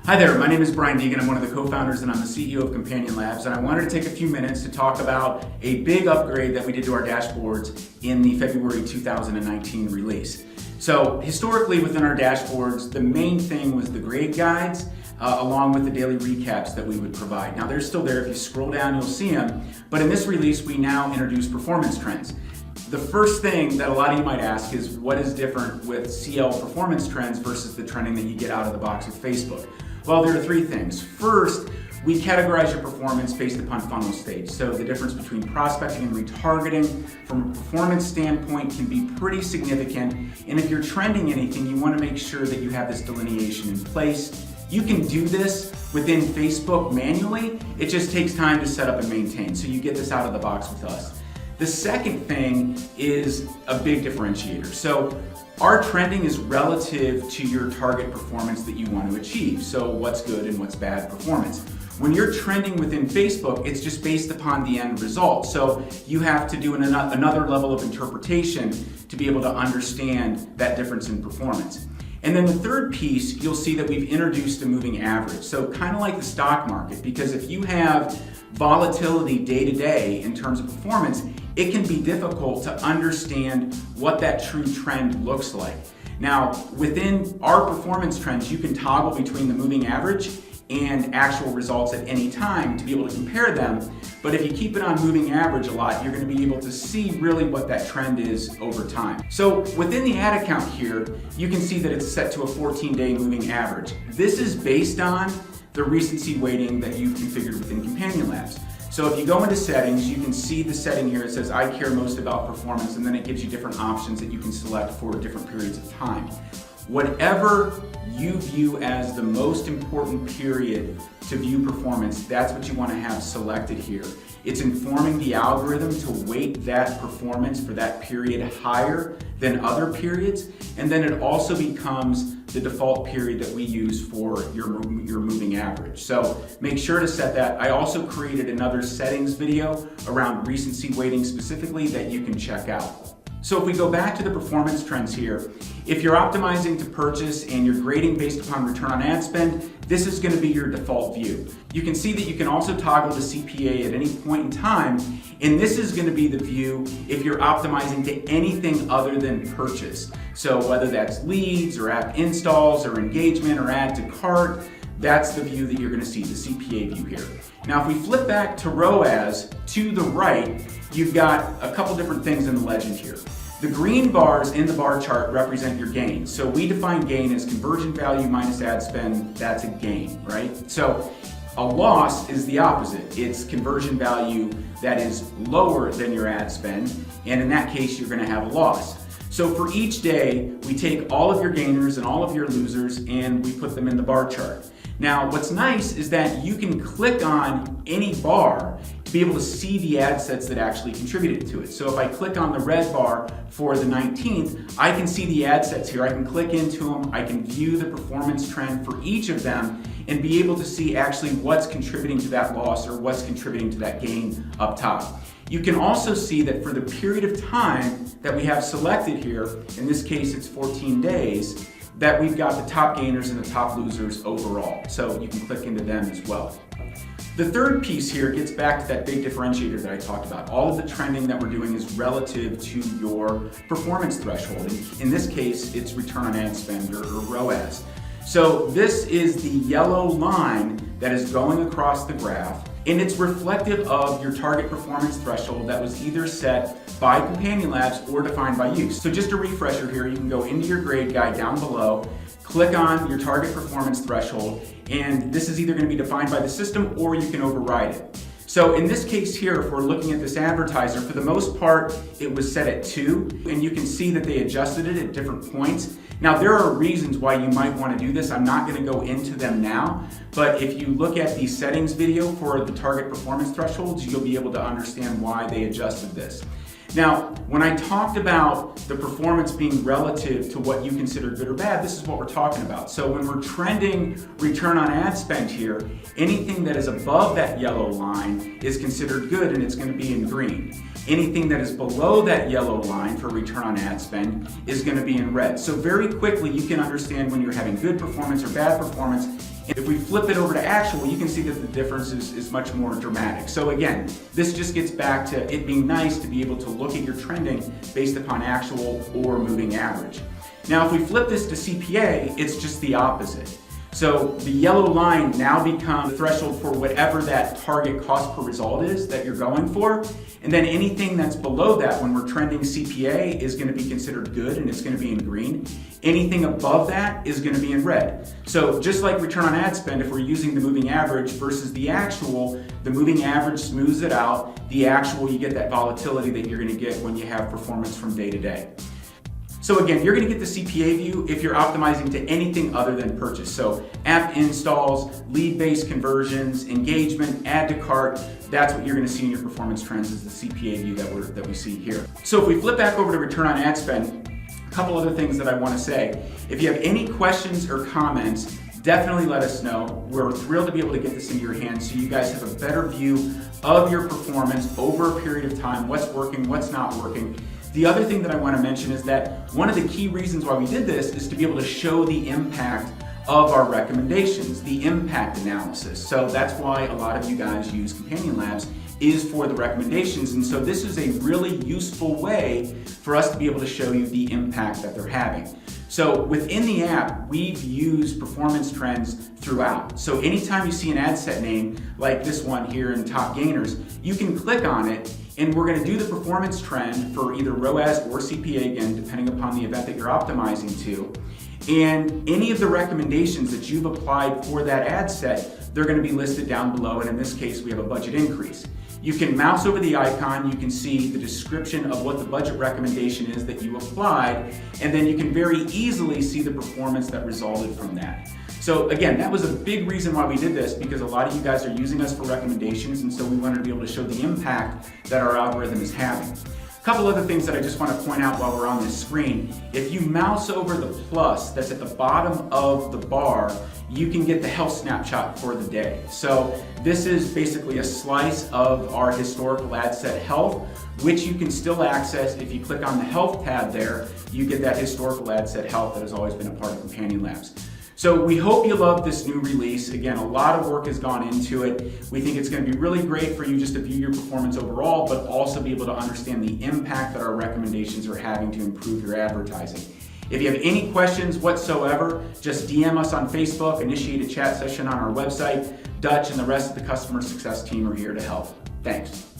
Hi there, my name is Brian Deegan. I'm one of the co-founders and I'm the CEO of CompanionLabs, and I wanted to take a few minutes to talk about a big upgrade that we did to our dashboards in the February 2019 release. So historically within our dashboards, the main thing was the grade guides along with the daily recaps that we would provide. Now they're still there. If you scroll down, you'll see them, but in this release we now introduce performance trends. The first thing that a lot of you might ask is what is different with CL performance trends versus the trending that you get out of the box with Facebook? Well, there are three things. First, we categorize your performance based upon funnel stage. So the difference between prospecting and retargeting from a performance standpoint can be pretty significant. And if you're trending anything, you want to make sure that you have this delineation in place. You can do this within Facebook manually. It just takes time to set up and maintain. So you get this out of the box with us. The second thing is a big differentiator. So our trending is relative to your target performance that you want to achieve. So what's good and what's bad performance. When you're trending within Facebook, it's just based upon the end result. So you have to do another level of interpretation to be able to understand that difference in performance. And then the third piece, you'll see that we've introduced a moving average. So kind of like the stock market, because if you have volatility day to day in terms of performance, it can be difficult to understand what that true trend looks like. Now, within our performance trends, you can toggle between the moving average and actual results at any time to be able to compare them. But if you keep it on moving average a lot, you're going to be able to see really what that trend is over time. So within the ad account here, you can see that it's set to a 14-day moving average. This is based on the recency weighting that you've configured within CompanionLabs. So if you go into settings, you can see the setting here. It says, I care most about performance, and then it gives you different options that you can select for different periods of time. Whatever you view as the most important period to view performance, that's what you want to have selected here. It's informing the algorithm to weight that performance for that period higher than other periods, and then it also becomes the default period that we use for your moving average. So make sure to set that. I also created another settings video around recency weighting specifically that you can check out. So if we go back to the performance trends here, if you're optimizing to purchase and you're grading based upon return on ad spend, this is going to be your default view. You can see that you can also toggle the CPA at any point in time, and this is going to be the view if you're optimizing to anything other than purchase. So whether that's leads or app installs or engagement or add to cart, that's the view that you're going to see, the CPA view here. Now if we flip back to ROAS to the right, you've got a couple different things in the legend here. The green bars in the bar chart represent your gain. So we define gain as conversion value minus ad spend. That's a gain, right? So a loss is the opposite. It's conversion value that is lower than your ad spend, and in that case, you're going to have a loss. So for each day, we take all of your gainers and all of your losers and we put them in the bar chart. Now, what's nice is that you can click on any bar to be able to see the ad sets that actually contributed to it. So if I click on the red bar for the 19th, I can see the ad sets here. I can click into them. I can view the performance trend for each of them and be able to see actually what's contributing to that loss or what's contributing to that gain up top. You can also see that for the period of time that we have selected here, in this case it's 14 days, that we've got the top gainers and the top losers overall. So you can click into them as well. The third piece here gets back to that big differentiator that I talked about. All of the trending that we're doing is relative to your performance threshold. In this case, it's return on ad spend or ROAS. So this is the yellow line that is going across the graph, and it's reflective of your target performance threshold that was either set by CompanionLabs or defined by you. So just a refresher here, you can go into your grade guide down below, click on your target performance threshold, and this is either going to be defined by the system or you can override it. So in this case here, if we're looking at this advertiser, for the most part, it was set at 2, and you can see that they adjusted it at different points. Now, there are reasons why you might want to do this. I'm not going to go into them now, but if you look at the settings video for the target performance thresholds, you'll be able to understand why they adjusted this. Now, when I talked about the performance being relative to what you consider good or bad, this is what we're talking about. So when we're trending return on ad spend here, anything that is above that yellow line is considered good and it's going to be in green. Anything that is below that yellow line for return on ad spend is going to be in red. So very quickly you can understand when you're having good performance or bad performance If we flip it over to actual, you can see that the difference is much more dramatic. So again, this just gets back to it being nice to be able to look at your trending based upon actual or moving average. Now, if we flip this to CPA, it's just the opposite. So the yellow line now becomes the threshold for whatever that target cost per result is that you're going for. And then anything that's below that when we're trending CPA is going to be considered good and it's going to be in green. Anything above that is going to be in red. So just like return on ad spend, if we're using the moving average versus the actual, the moving average smooths it out. The actual, you get that volatility that you're going to get when you have performance from day to day. So again, you're going to get the CPA view if you're optimizing to anything other than purchase. So app installs, lead-based conversions, engagement, add to cart, that's what you're going to see in your performance trends is the CPA view that we see here. So if we flip back over to return on ad spend, a couple other things that I want to say. If you have any questions or comments, definitely let us know. We're thrilled to be able to get this into your hands so you guys have a better view of your performance over a period of time, what's working, what's not working. The other thing that I want to mention is that one of the key reasons why we did this is to be able to show the impact of our recommendations, the impact analysis. So that's why a lot of you guys use CompanionLabs is for the recommendations. And so this is a really useful way for us to be able to show you the impact that they're having. So within the app, we've used performance trends throughout. So anytime you see an ad set name like this one here in Top Gainers, you can click on it and we're going to do the performance trend for either ROAS or CPA again, depending upon the event that you're optimizing to. And any of the recommendations that you've applied for that ad set, they're going to be listed down below. And in this case, we have a budget increase. You can mouse over the icon, you can see the description of what the budget recommendation is that you applied, and then you can very easily see the performance that resulted from that. So again, that was a big reason why we did this, because a lot of you guys are using us for recommendations, and so we wanted to be able to show the impact that our algorithm is having. A couple other things that I just want to point out while we're on this screen. If you mouse over the plus that's at the bottom of the bar, you can get the health snapshot for the day. So this is basically a slice of our historical ad set health, which you can still access. If you click on the health tab there, you get that historical ad set health that has always been a part of CompanionLabs. So we hope you love this new release. Again, a lot of work has gone into it. We think it's going to be really great for you just to view your performance overall, but also be able to understand the impact that our recommendations are having to improve your advertising. If you have any questions whatsoever, just DM us on Facebook, initiate a chat session on our website. Dutch and the rest of the customer success team are here to help. Thanks.